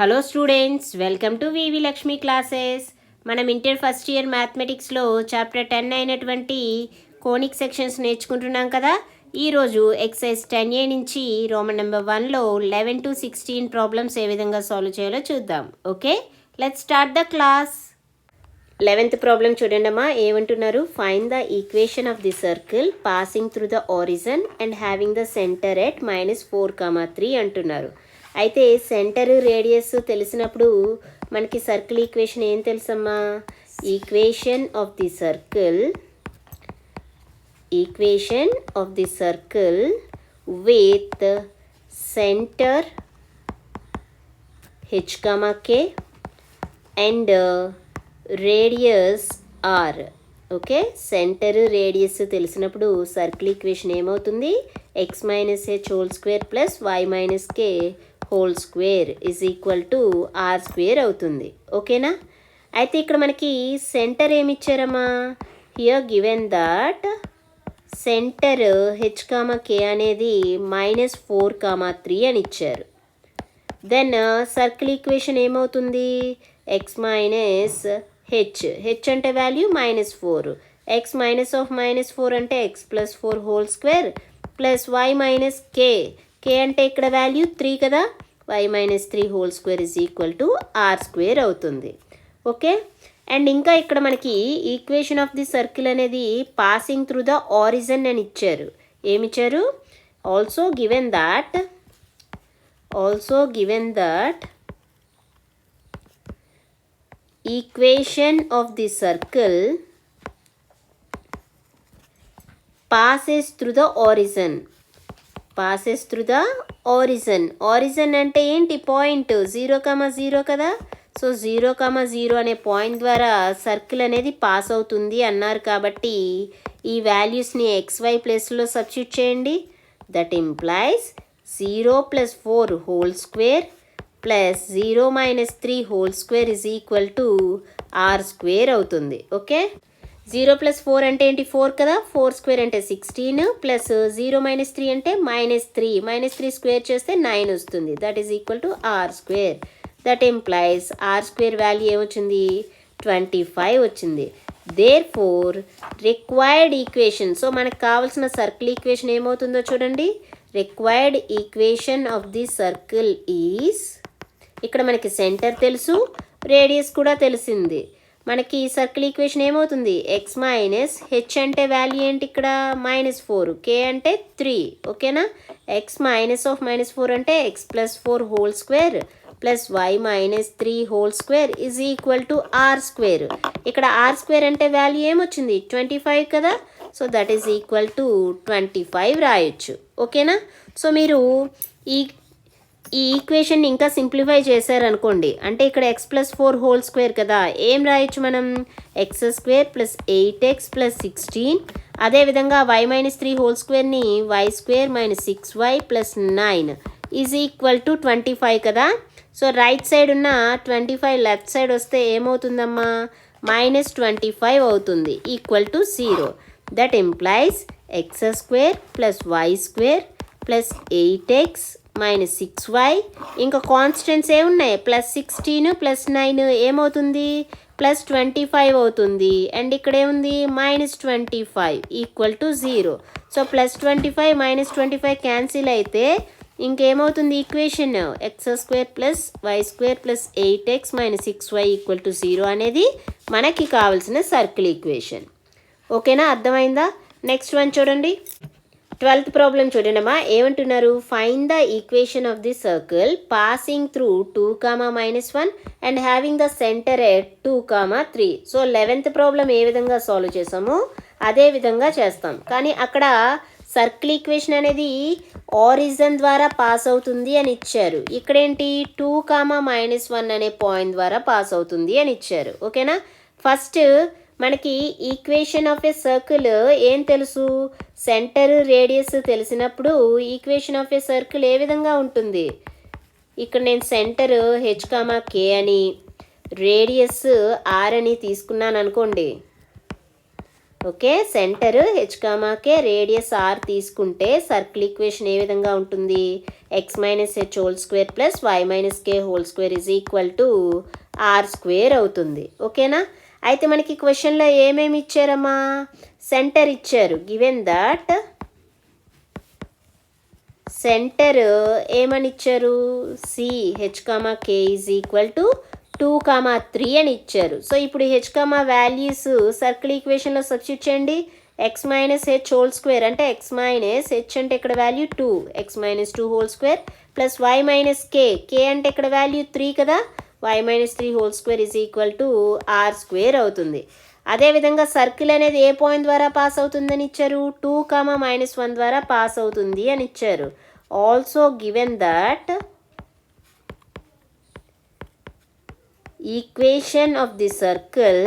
Hello students, welcome to VV Lakshmi classes. మనం inter first year మ్యాథమెటిక్స్లో chapter 10 అయినటువంటి conic sections నేర్చుకుంటున్నాం కదా. ఈరోజు ఎక్సైజ్ 10A నుంచి రోమన్ నెంబర్ 1లో 11 to 16 ప్రాబ్లమ్స్ ఏ విధంగా సాల్వ్ చేయాలో చూద్దాం. Okay, let's start the class. 11th problem చూడండమ్మా, ఏమంటున్నారు? Find the equation of the circle passing through the origin and having the centre at -4,3 అంటున్నారు. అయితే సెంటర్ రేడియస్ తెలిసినప్పుడు మనకి సర్కిల్ ఈక్వేషన్ ఏం తెలుసమ్మా? Equation of the circle with centre h, and radius r. Okay, centre radius తెలిసినప్పుడు circle equation ఏమవుతుంది? x - h whole square plus y - k whole square is equal to r² అవుతుంది. ఓకేనా? అయితే ఇక్కడ మనకి సెంటర్ ఏమి ఇచ్చారమ్మా? Here given that centre h, k అనేది -4,3 అని ఇచ్చారు. దెన్ సర్కిల్ ఈక్వేషన్ ఏమవుతుంది? x - h అంటే వాల్యూ -4, x -4 అంటే x + 4 whole square plus y - k అంటే ఇక్కడ వాల్యూ 3 కదా, y - 3 whole square is equal to r² అవుతుంది. ఓకే, అండ్ ఇంకా ఇక్కడ మనకి ఈక్వేషన్ ఆఫ్ ది సర్కిల్ అనేది పాసింగ్ త్రూ ద ఆరిజన్ అని ఇచ్చారు. ఏమిచ్చారు? Also given that equation of the circle passes through the origin అంటే ఏంటి? పాయింట్ 0,0 కదా. సో 0,0 అనే పాయింట్ ద్వారా సర్కిల్ అనేది పాస్ అవుతుంది అన్నారు. కాబట్టి ఈ వాల్యూస్ని XY ప్లేస్లో సబ్స్టిట్యూట్ చేయండి. That implies 0 + 4 whole square plus 0 - 3 whole square is equal to r² అవుతుంది. ఓకే, 0 + 4 అంటే ఏంటి? 4 కదా. 4² అంటే 16 ప్లస్ 0 - 3 అంటే -3. -3 స్క్వేర్ చేస్తే 9 వస్తుంది. That is equal to r². That implies r² value ఏమొచ్చింది? 25 వచ్చింది. దేర్ఫోర్ రిక్వైర్డ్ ఈక్వేషన్, సో మనకు కావాల్సిన సర్కిల్ ఈక్వేషన్ ఏమవుతుందో చూడండి. Required equation of the circle is, ఇక్కడ మనకి సెంటర్ తెలుసు, రేడియస్ కూడా తెలిసింది. మనకి సర్కిల్ ఈక్వేషన్ ఏమవుతుంది? x - h అంటే వాల్యూ ఏంటి? ఇక్కడ -4, k అంటే 3. ఓకేనా? x -4 అంటే x + 4 whole square plus y - 3 whole square is equal to r². ఇక్కడ r² అంటే వాల్యూ ఏమొచ్చింది? 25 కదా. So that is equal to 25 రాయొచ్చు. ఓకేనా? సో మీరు ఈ ఈక్వేషన్ ఇంకా సింప్లిఫై చేశారనుకోండి, అంటే ఇక్కడ x + 4 హోల్ స్క్వేర్ కదా, ఏం రాయొచ్చు మనం? x² + 8x + 16. అదేవిధంగా y - 3 హోల్ స్క్వేర్ని y² - 6y + 9 is equal to 25 కదా. సో రైట్ సైడ్ ఉన్న 25 లెఫ్ట్ సైడ్ వస్తే ఏమవుతుందమ్మా? -25 అవుతుంది, equal to 0. That implies x² + y² + 8x - 6y. ఇంకా కాన్స్టెంట్స్ ఏమున్నాయి? +16 + 9 ఏమవుతుంది? +25 అవుతుంది. అండ్ ఇక్కడ ఏముంది? -25 ఈక్వల్ టు 0. సో +25 - 25 క్యాన్సిల్ అయితే ఇంకేమవుతుంది equation? x² + y² + 8x - 6y equal to 0 అనేది మనకి కావాల్సిన సర్కిల్ ఈక్వేషన్. ఓకేనా? అర్థమైందా? నెక్స్ట్ వన్ చూడండి. 12th ప్రాబ్లం చూడండమ్మా, ఏమంటున్నారు? Find the equation of the circle passing through 2, -1 and having the centre at 2, 3. So 11th problem ఏ విధంగా సాల్వ్ చేసామో అదే విధంగా చేస్తాం. కానీ అక్కడ సర్కిల్ ఈక్వేషన్ అనేది ఆరిజన్ ద్వారా పాస్ అవుతుంది అని ఇచ్చారు. ఇక్కడేంటి? 2, -1 అనే పాయింట్ ద్వారా పాస్ అవుతుంది అని ఇచ్చారు. ఓకేనా? ఫస్ట్ మనకి ఈక్వేషన్ ఆఫ్ ఏ సర్కిల్ ఏం తెలుసు? సెంటర్ రేడియస్ తెలిసినప్పుడు ఈక్వేషన్ ఆఫ్ ఏ సర్కిల్ ఏ విధంగా ఉంటుంది? ఇక్కడ నేను సెంటర్ h, k అని, రేడియస్ r అని తీసుకున్నాను అనుకోండి. Okay, centre h, k, radius r తీసుకుంటే సర్కిల్ ఈక్వేషన్ ఏ విధంగా ఉంటుంది? X minus h whole square plus y minus k whole square is equal to r square అవుతుంది. ఓకేనా? అయితే మనకి క్వశ్చన్లో ఏమేమి ఇచ్చారమ్మా? సెంటర్ ఇచ్చారు. గివెన్ దట్ సెంటర్ ఏమని ఇచ్చారు? C h comma K is equal to 2, 3 అని ఇచ్చారు. సో ఇప్పుడు హెచ్ కామా వాల్యూస్ సర్కిల్ ఈక్వేషన్లో సబ్స్టిట్యూట్ చేయండి. X minus h whole square అంటే ఎక్స్ మైనస్ హెచ్ అంటే ఇక్కడ value 2, x minus 2 whole square plus y minus k, k అంటే ఇక్కడ వాల్యూ 3 కదా, y minus 3 whole square is equal to r square అవుతుంది. అదేవిధంగా సర్కిల్ అనేది ఏ పాయింట్ ద్వారా పాస్ అవుతుందని ఇచ్చారు? 2, -1 ద్వారా పాస్ అవుతుంది అని ఇచ్చారు. Also given that equation of the circle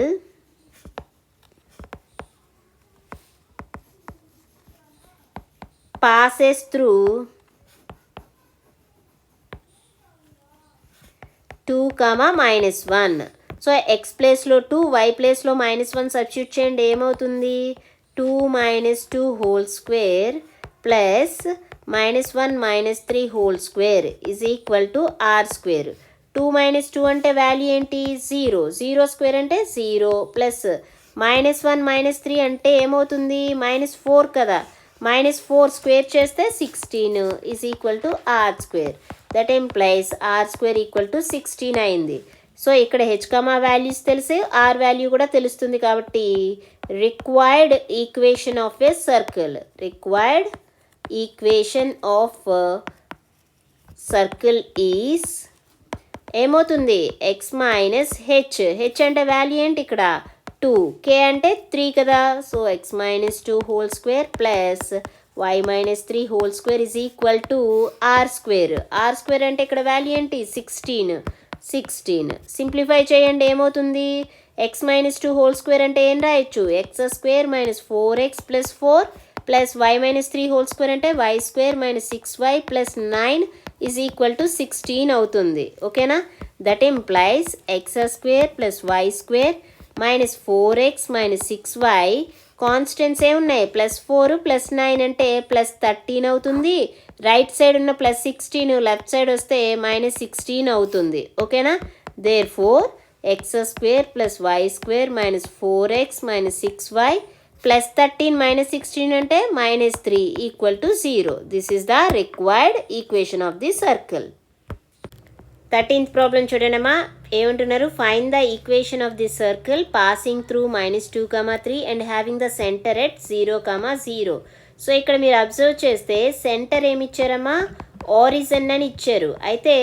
passes through 2, -1. So X ప్లేస్లో 2, వై ప్లేస్లో -1 సబ్స్టిట్యూట్ చేయండి. ఏమవుతుంది? 2 - 2 whole square plus -1 - 3 whole square is equal to r square. 2 - 2 అంటే వాల్యూ ఏంటి? 0. 0 స్క్వేర్ అంటే 0 ప్లస్ -1 - 3 అంటే ఏమవుతుంది? -4 కదా, -4 స్క్వేర్ చేస్తే 16 is equal to r square. That implies r square equal to 16 అయింది. సో ఇక్కడ హెచ్ కామా వాల్యూస్ తెలిసి ఆర్ వాల్యూ కూడా తెలుస్తుంది కాబట్టి required equation of a circle, required equation of circle is ఏమవుతుంది? ఎక్స్ మైనస్ హెచ్, హెచ్ అంటే వాల్యూ ఏంటి ఇక్కడ? 2, కే అంటే 3 కదా, so x minus 2 whole square plus y minus 3 whole square is equal to r square. Are square అంటే ఇక్కడ value ఏంటి? 16. సింప్లిఫై చేయండి. ఏమవుతుంది? ఎక్స్ మైనస్ 2 హోల్ స్క్వేర్ అంటే ఏం రాయొచ్చు? X square minus 4x plus 4 plus y minus 3 whole square అంటే y square minus 6y plus 9 is equal to 16 అవుతుంది. ఓకేనా? That implies x square plus y square minus 4x minus 6y constants ఏమున్నాయి? +4 +9 అంటే +13 అవుతుంది. Right side ఉన్న +16 left side వస్తే -16 అవుతుంది. ఓకేనా? Therefore x square plus y square minus 4x minus 6y +13 -16 అంటే -3 equal to 0. This is the required equation of the circle. 13th problem చూడండమ్మా. ఏమంటున్నారు? Find the equation of the circle passing through -2, 3 and having the centre at 0, 0. So ఇక్కడ మీరు observe చేస్తే centre ఏమి ఇచ్చారమ్మా? Origin అని ఇచ్చారు. అయితే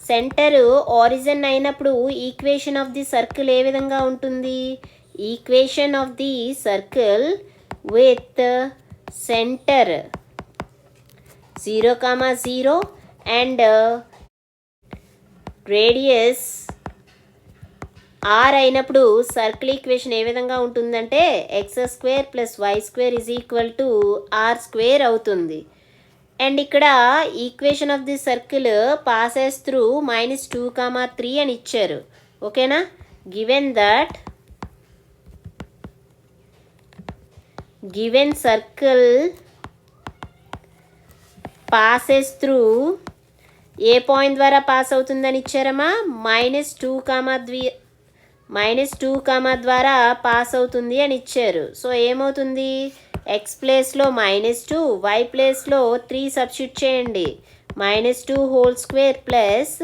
సెంటర్ ఆరిజిన్ అయినప్పుడు ఈక్వేషన్ ఆఫ్ ది సర్కిల్ ఏ విధంగా ఉంటుంది? Equation of the circle with centre 0, 0 and radius r అయినప్పుడు సర్కిల్ ఈక్వేషన్ ఏ విధంగా ఉంటుందంటే x square plus y square is equal to r square అవుతుంది. అండ్ ఇక్కడ equation of the circle passes through -2, 3 అని ఇచ్చారు. ఓకేనా? Given that given circle passes through ఏ పాయింట్ ద్వారా పాస్ అవుతుందని ఇచ్చారమ్మా? -2, ద్వారా పాస్ అవుతుంది అని ఇచ్చారు. సో ఏమవుతుంది? ఎక్స్ ప్లేస్లో -2, వై ప్లేస్లో 3 సబ్స్టిట్యూట్ చేయండి. -2 whole square plus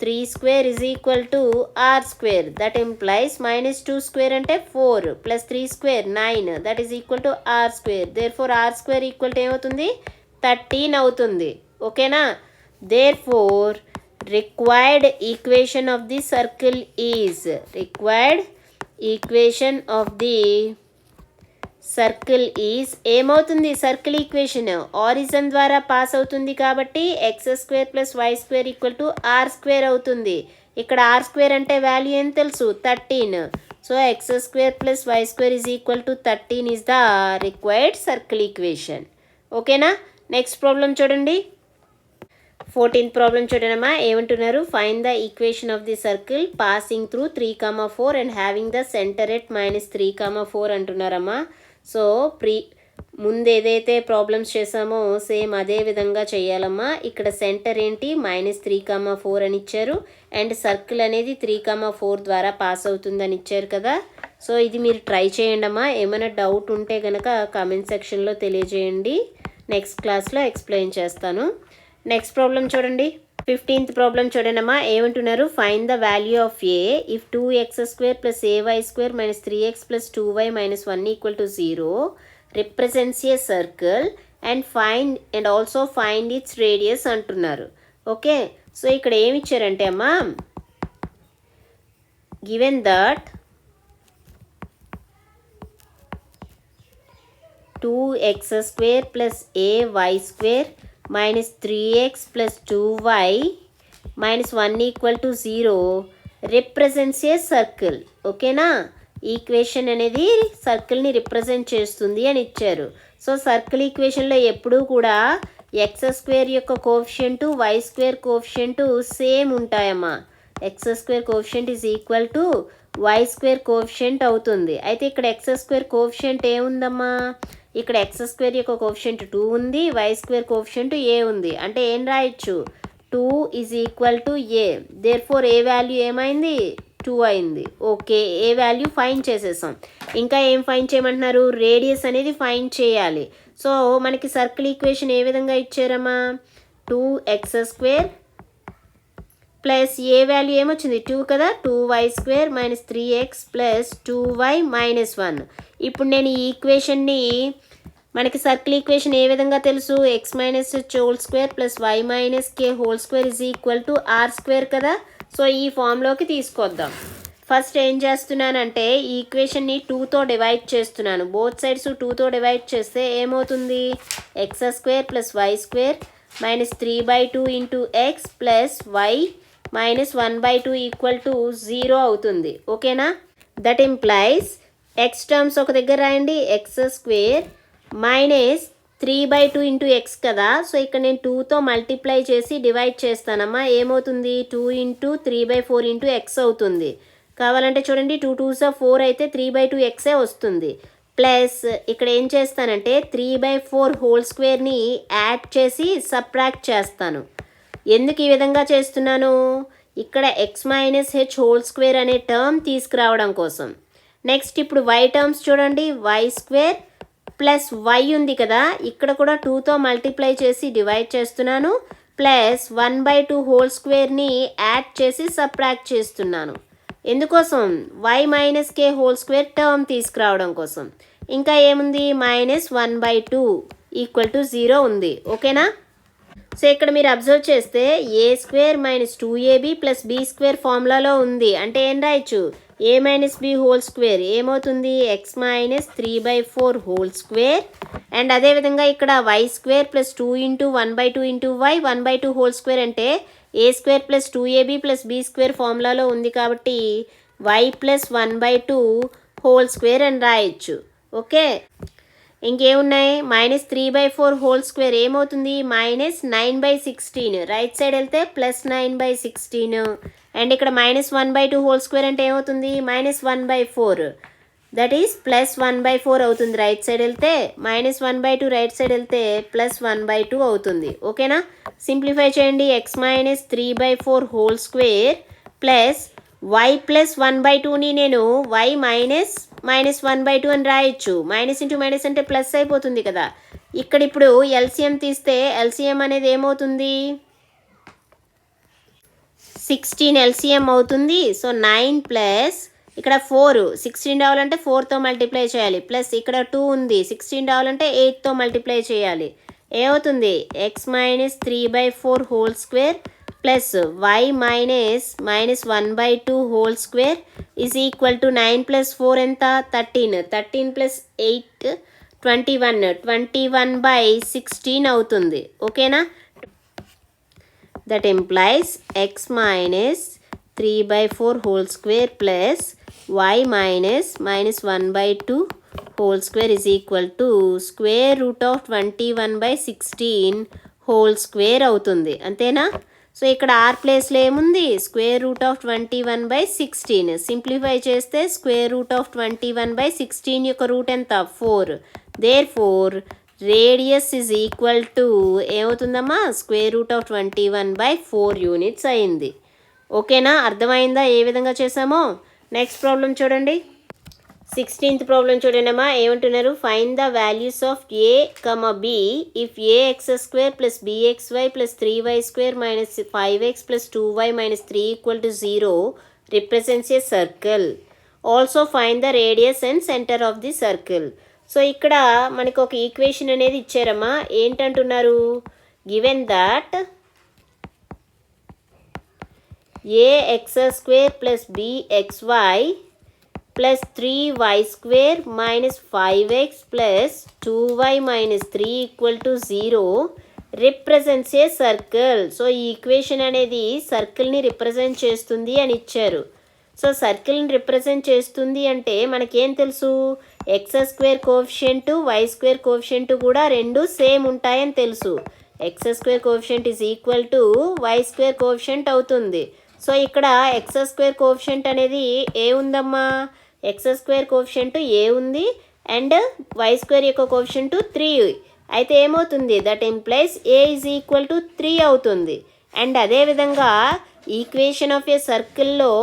3 square is equal to r square. That implies -2 square అంటే 4 plus 3 square 9 that is equal to r square. Therefore r square equal to ఏమవుతుంది? 13 అవుతుంది. ఓకేనా? Therefore, required equation of the circle is ఏమవుతుంది? Circle equation origin ద్వారా pass అవుతుంది కాబట్టి x square plus y square equal to r square అవుతుంది. ఇక్కడ r square అంటే వాల్యూ ఏం తెలుసు? 13. So x square plus y square is equal to 13 is the required circle equation. ఓకేనా? నెక్స్ట్ ప్రాబ్లం చూడండి. 14th ప్రాబ్లం చూడనమ్మా. ఏమంటున్నారు? Find the equation of the circle passing through 3, 4 and having the centre at -3, 4 అంటున్నారమ్మా. So ముందు ఏదైతే problems చేసామో same అదే విధంగా చేయాలమ్మా. ఇక్కడ సెంటర్ ఏంటి -3,4 అని ఇచ్చారు అండ్ సర్కిల్ అనేది 3,4 ద్వారా పాస్ అవుతుందని ఇచ్చారు కదా. సో ఇది మీరు ట్రై చేయండి అమ్మా. ఏమైనా డౌట్ ఉంటే కనుక కామెంట్ సెక్షన్లో తెలియజేయండి. నెక్స్ట్ క్లాస్లో ఎక్స్ప్లెయిన్ చేస్తాను. నెక్స్ట్ ప్రాబ్లం చూడండి. 15th ప్రాబ్లం చూడండమ్మా. ఏమంటున్నారు? Find the value of A if 2x² + ay² - 3x + 2y - 1 = 0 represents a circle and also find its radius అంటున్నారు. ఓకే, సో ఇక్కడ ఏమి ఇచ్చారంటే అమ్మా, given that 2x² + ay² - 3x + 2y - 1 = 0 represents a circle. ఓకేనా, equation అనేది సర్కిల్ని represent చేస్తుంది అని ఇచ్చారు. సో సర్కిల్ ఈక్వేషన్లో ఎప్పుడూ కూడా x² యొక్క కోఎఫిషియంటు y² కోఎఫిషియంటు సేమ్ ఉంటాయమ్మా. x² coefficient is equal to y² coefficient అవుతుంది. అయితే ఇక్కడ x² కోఎఫిషియంట్ ఏముందమ్మా? ఇక్కడ x² యొక్క కోఎఫిషియంట్ 2 ఉంది, y² కోఎఫిషియంట్ a ఉంది. అంటే ఏం రాయొచ్చు? 2 = a. దేర్ఫోర్ ఏ వాల్యూ ఏమైంది? 2 అయింది. ఓకే, ఏ వాల్యూ ఫైండ్ చేసేసాం. ఇంకా ఏం ఫైండ్ చేయమంటున్నారు? రేడియస్ అనేది ఫైండ్ చేయాలి. సో మనకి సర్కిల్ ఈక్వేషన్ ఏ విధంగా ఇచ్చారమ్మా? 2x² ప్లస్ ఏ వాల్యూ ఏమొచ్చింది? 2 కదా, 2y² - 3x + 2y - 1. ఇప్పుడు నేను ఈ ఈక్వేషన్ని, మనకి సర్కిల్ ఈక్వేషన్ ఏ విధంగా తెలుసు? x - h² + y - k² = r² కదా. సో ఈ ఫామ్లోకి తీసుకొద్దాం. ఫస్ట్ ఏం చేస్తున్నానంటే ఈ ఈక్వేషన్ని 2తో డివైడ్ చేస్తున్నాను. బోత్ సైడ్స్ 2తో డివైడ్ చేస్తే ఏమవుతుంది? x² + y² - 3/2 × x + y - 1/2 = 0 అవుతుంది. ఓకేనా, దట్ ఇంప్లైస్ x టర్మ్స్ ఒక దగ్గర రాయండి. x² - 3/2 × x కదా. సో ఇక్కడ నేను 2తో మల్టిప్లై చేసి డివైడ్ చేస్తానమ్మా. ఏమవుతుంది? 2 × 3/4 × x అవుతుంది. కావాలంటే చూడండి, 2 2s 4 అయితే 3/2 x వస్తుంది. ప్లస్ ఇక్కడ ఏం చేస్తానంటే 3/4 యాడ్ చేసి సబ్ట్రాక్ట్ చేస్తాను. ఎందుకు ఈ విధంగా చేస్తున్నాను? ఇక్కడ x - h² అనే టర్మ్ తీసుకురావడం కోసం. నెక్స్ట్ ఇప్పుడు y టర్మ్స్ చూడండి. y² ప్లస్ y ఉంది కదా, ఇక్కడ కూడా 2తో మల్టిప్లై చేసి డివైడ్ చేస్తున్నాను. ప్లస్ 1/2 యాడ్ చేసి సబ్ట్రాక్ట్ చేస్తున్నాను. ఎందుకోసం? y - k² టర్మ్ తీసుకురావడం కోసం. ఇంకా ఏముంది? -1/2 = 0 ఉంది. ఓకేనా, సో ఇక్కడ మీరు అబ్జర్వ్ చేస్తే a² - 2ab + b² ఫార్ములాలో ఉంది. అంటే ఏం రాయొచ్చు? a - b² ఏమవుతుంది? x - 3/4 అండ్ అదేవిధంగా ఇక్కడ y² + 2 × 1/2 × y 1/2 అంటే a² + 2ab + b² ఫార్ములాలో ఉంది కాబట్టి y + 1/2 అని రాయొచ్చు. ఓకే, ఇంకేమున్నాయి? -3/4 ఏమవుతుంది? -9/16. రైట్ సైడ్ వెళ్తే +9/16. అండ్ ఇక్కడ -1/2 అంటే ఏమవుతుంది? -1/4. దట్ ఈస్ +1/4 అవుతుంది. రైట్ సైడ్ వెళ్తే -1/2, రైట్ సైడ్ వెళ్తే +1/2 అవుతుంది. ఓకేనా, సింప్లిఫై చేయండి. x - 3/4 ప్లస్ y + 1/2ని నేను y - 1/2 అని రాయొచ్చు. మైనస్ ఇంటూ మైనస్ అంటే ప్లస్ అయిపోతుంది కదా. ఇక్కడ ఇప్పుడు ఎల్సిఎం తీస్తే ఎల్సిఎం అనేది ఏమవుతుంది? 16 ఎల్సిఎం అవుతుంది. సో 9 ప్లస్ ఇక్కడ 4, 16 రావాలంటే 4తో మల్టిప్లై చేయాలి. ప్లస్ ఇక్కడ 2 ఉంది, 16 రావాలంటే 8తో మల్టిప్లై చేయాలి. ఏమవుతుంది? x - 3/4 plus y - -1/2 is equal to 9 + 4 ఎంత? 13. 13 + 8 21. 21/16 అవుతుంది. ఓకేనా, that implies x - 3/4 plus y - -1/2 is equal to √21/16 అవుతుంది. అంతేనా? సో ఇక్కడ r ప్లేస్లో ఏముంది? √21/16. సింప్లిఫై చేస్తే √21/16 యొక్క రూట్ ఎంత? 4. Therefore radius is equal to ఏమవుతుందమ్మా √21/4 యూనిట్స్ అయింది. ఓకేనా, అర్థమైందా ఏ విధంగా చేసామో? నెక్స్ట్ ప్రాబ్లం చూడండి. 16th ప్రాబ్లం చూడండమ్మా. ఏమంటున్నారు? Find the values of a, b if ax² plus bxy plus 3y² minus 5x plus 2y minus 3 equal to 0 represents a circle. Also find the radius and centre of the circle. So ఇక్కడ మనకు ఒక equation అనేది ఇచ్చారమ్మా. ఏంటంటున్నారు? Given that ax² plus bxy plus 3y² minus 5x plus 2y minus 3 equal to 0 represents a circle. So ఈ equation అనేది సర్కిల్ని represent చేస్తుంది అని ఇచ్చారు. సో సర్కిల్ని రిప్రజెంట్ చేస్తుంది అంటే మనకేం తెలుసు? x² కోఎఫిషియంట్ y² కోఎఫిషియంట్ కూడా రెండు సేమ్ ఉంటాయని తెలుసు. x² coefficient is equal to y² coefficient అవుతుంది. సో ఇక్కడ x² కోఎఫిషియంట్ అనేది ఏ ఉందమ్మా? x² కోఎఫిషియంట్ ఏ ఉంది అండ్ y² యొక్క కోఎఫిషియంట్ 3. అయితే ఏమవుతుంది? That implies a is equal to 3 అవుతుంది. అండ్ అదేవిధంగా ఈక్వేషన్ ఆఫ్ ఏ సర్కిల్లో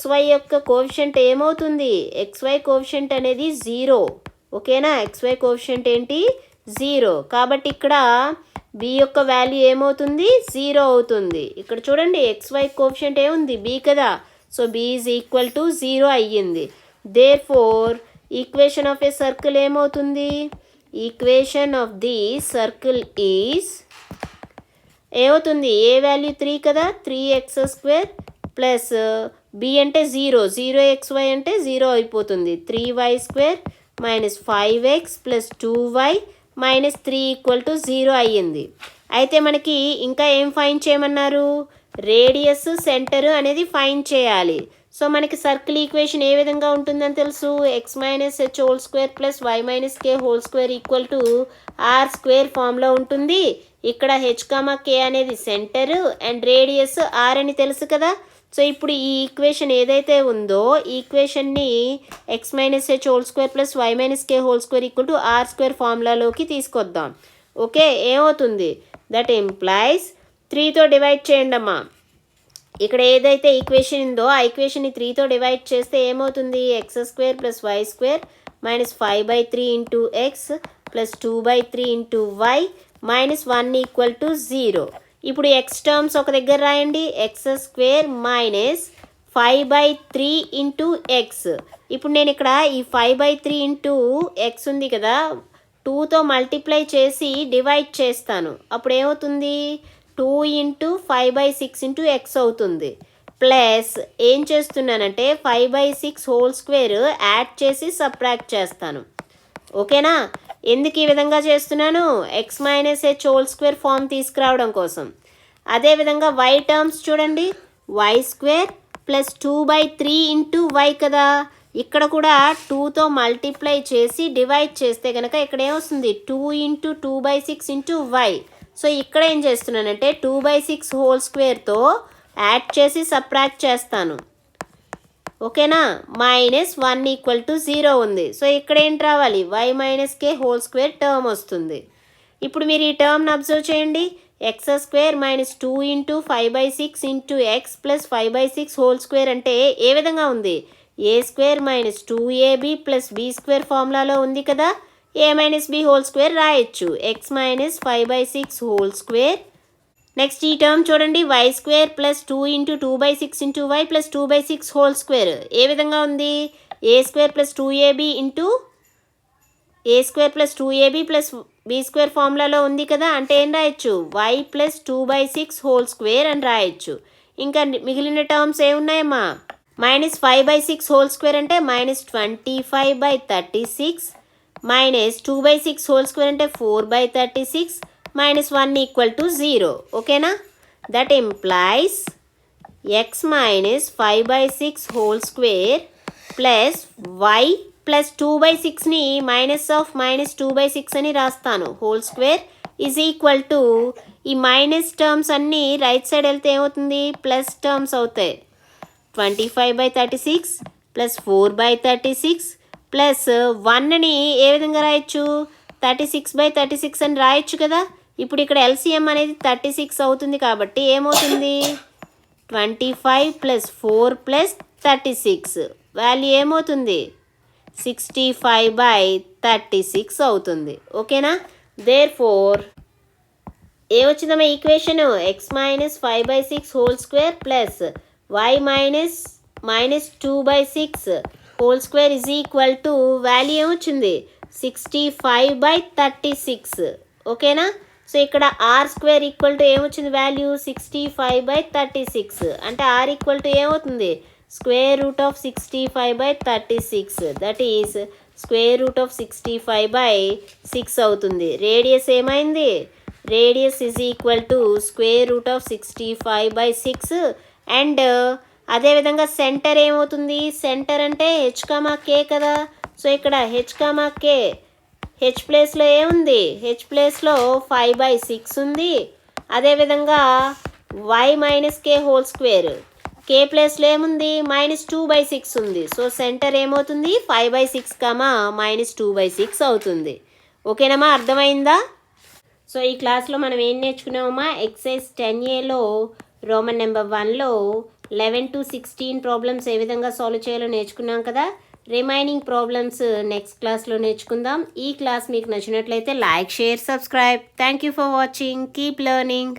xy యొక్క కోఎఫిషియంట్ ఏమవుతుంది? xy కోఎఫిషియంట్ అనేది 0. ఓకేనా, xy కోఎఫిషియంట్ ఏంటి? 0. కాబట్టి ఇక్కడ b యొక్క వాల్యూ ఏమవుతుంది? 0 అవుతుంది. ఇక్కడ చూడండి xy కోఎఫిషియంట్ ఏముంది? b కదా. So b is equal to 0 అయ్యింది. Therefore equation of a circle ఏమవుతుంది? Equation of the circle is ఏమవుతుంది? ఏ వాల్యూ 3 కదా, 3x² ప్లస్ b అంటే 0xy అంటే 0 అయిపోతుంది. 3y² minus 5x plus 2y minus 3 equal to 0 అయ్యింది. అయితే మనకి ఇంకా ఏం ఫైండ్ చేయమన్నారు? రేడియస్ సెంటర్ అనేది ఫైండ్ చేయాలి. సో మనకి సర్కిల్ ఈక్వేషన్ ఏ విధంగా ఉంటుందని తెలుసు? x minus h whole square plus y minus k whole square equal to r² ఫామ్లో ఉంటుంది. ఇక్కడ h, k అనేది సెంటర్ అండ్ రేడియస్ r అని తెలుసు కదా. సో ఇప్పుడు ఈ ఈక్వేషన్ ఏదైతే ఉందో ఈక్వేషన్ని x minus h whole square plus y minus k whole square equal to r² ఫార్ములాలోకి తీసుకొద్దాం. ఓకే, ఏమవుతుంది? దట్ ఇంప్లైస్ 3తో డివైడ్ చేయండి అమ్మా. ఇక్కడ ఏదైతే ఈక్వేషన్ ఉందో ఆ ఈక్వేషన్ని 3తో డివైడ్ చేస్తే ఏమవుతుంది? x² plus y² minus 5/3 into x plus 2/3 into y minus 1 equal to 0. ఇప్పుడు ఎక్స్ టర్మ్స్ ఒక దగ్గర రాయండి. x² minus 5/3 into X. ఇప్పుడు నేను ఇక్కడ ఈ 5/3 ఇంటూ ఎక్స్ ఉంది కదా, 2తో మల్టిప్లై చేసి డివైడ్ చేస్తాను. అప్పుడు ఏమవుతుంది? 2 ఇంటూ 5/6 ఇంటూ ఎక్స్ అవుతుంది. ప్లస్ ఏం చేస్తున్నానంటే 5/6 హోల్ స్క్వేర్ యాడ్ చేసి సబ్ట్రాక్ట్ చేస్తాను. ఓకేనా, ఎందుకు ఈ విధంగా చేస్తున్నాను? x minus h whole square form తీసుకురావడం కోసం. అదేవిధంగా y టర్మ్స్ చూడండి. y² ప్లస్ 2/3 ఇంటూ వై కదా. ఇక్కడ కూడా 2తో మల్టిప్లై చేసి డివైడ్ చేస్తే కనుక ఇక్కడ ఏమొస్తుంది? 2 ఇంటూ 2/6 ఇంటూ వై. సో ఇక్కడ ఏం చేస్తున్నానంటే 2/6 హోల్ స్క్వేర్తో యాడ్ చేసి సబ్ట్రాక్ట్ చేస్తాను. ఓకేనా, మైనస్ 1 ఈక్వల్ టు 0 ఉంది. సో ఇక్కడ ఏంటి రావాలి? y minus k whole square term వస్తుంది. ఇప్పుడు మీరు ఈ టర్మ్ని అబ్జర్వ్ చేయండి. x² minus 2 into 5/6 into x plus 5/6 whole square అంటే ఏ విధంగా ఉంది? a² minus 2ab plus b² ఫార్ములాలో ఉంది కదా. a minus b whole square రాయొచ్చు. x minus 5/6 whole square. Next ఈ టర్మ్ చూడండి. y² plus 2 into 2/6 into y plus 2/6 whole square ఏ విధంగా ఉంది? a² plus 2ab into a² plus 2ab plus b² ఫార్ములాలో ఉంది కదా. అంటే ఏం రాయొచ్చు? y ప్లస్ 2/6 హోల్ స్క్వేర్ అని రాయొచ్చు. ఇంకా మిగిలిన టర్మ్స్ ఏమున్నాయమ్మా? మైనస్ 5/6 హోల్ స్క్వేర్ అంటే మైనస్ 25/36 మైనస్ 2/6 హోల్ స్క్వేర్ అంటే 4/36 మైనస్ 1 ఈక్వల్ టు 0. ఓకేనా, that implies x minus 5/6 whole square plus y plus 2/6ని మైనస్ ఆఫ్ మైనస్ 2/6 అని రాస్తాను. Whole square is equal to ఈ మైనస్ టర్మ్స్ అన్నీ రైట్ సైడ్ వెళ్తే ఏమవుతుంది? ప్లస్ టర్మ్స్ అవుతాయి. 25/36 ప్లస్ 4/36 ప్లస్ 1ని ఏ విధంగా రాయొచ్చు 36/36 అని రాయొచ్చు కదా. ఇప్పుడు ఇక్కడ ఎల్సిఎం అనేది 36 అవుతుంది కాబట్టి ఏమవుతుంది 25 + 4 + 36 వాల్యూ ఏమవుతుంది 65/36 అవుతుంది. ఓకేనా. దేర్ఫోర్ ఏమొచ్చిందమ్మా equation x - 5/6 whole square plus y - 2/6 whole square is equal to value ఏమొచ్చింది 65/36. ఓకేనా. సో ఇక్కడ ఆర్ స్క్వేర్ ఈక్వల్ టు ఏమొచ్చింది వాల్యూ 65/36 అంటే ఆర్ ఈక్వల్ టు ఏమవుతుంది √65/36 దట్ ఈస్ √65/6 అవుతుంది. రేడియస్ ఏమైంది radius is equal to √65/6 and అదేవిధంగా సెంటర్ ఏమవుతుంది సెంటర్ అంటే h, k కదా. సో ఇక్కడ h, k హెచ్ ప్లేస్లో ఏముంది హెచ్ ప్లేస్లో 5/6 ఉంది. అదేవిధంగా y - k whole square k ప్లేస్లో ఏముంది -2/6 ఉంది. సో సెంటర్ ఏమవుతుంది 5/6, -2/6 అవుతుంది. ఓకేనమ్మా అర్థమైందా. సో ఈ క్లాస్లో మనం ఏం నేర్చుకున్నామమ్మా ఎక్సైజ్ 10Aలో రోమన్ నెంబర్ 1లో 11 to 16 ప్రాబ్లమ్స్ ఏ విధంగా సాల్వ్ చేయాలో నేర్చుకున్నాం కదా. రిమైనింగ్ ప్రాబ్లమ్స్ నెక్స్ట్ క్లాస్లో నేర్చుకుందాం. ఈ క్లాస్ మీకు నచ్చినట్లయితే like, share, subscribe. Thank you for watching. Keep learning.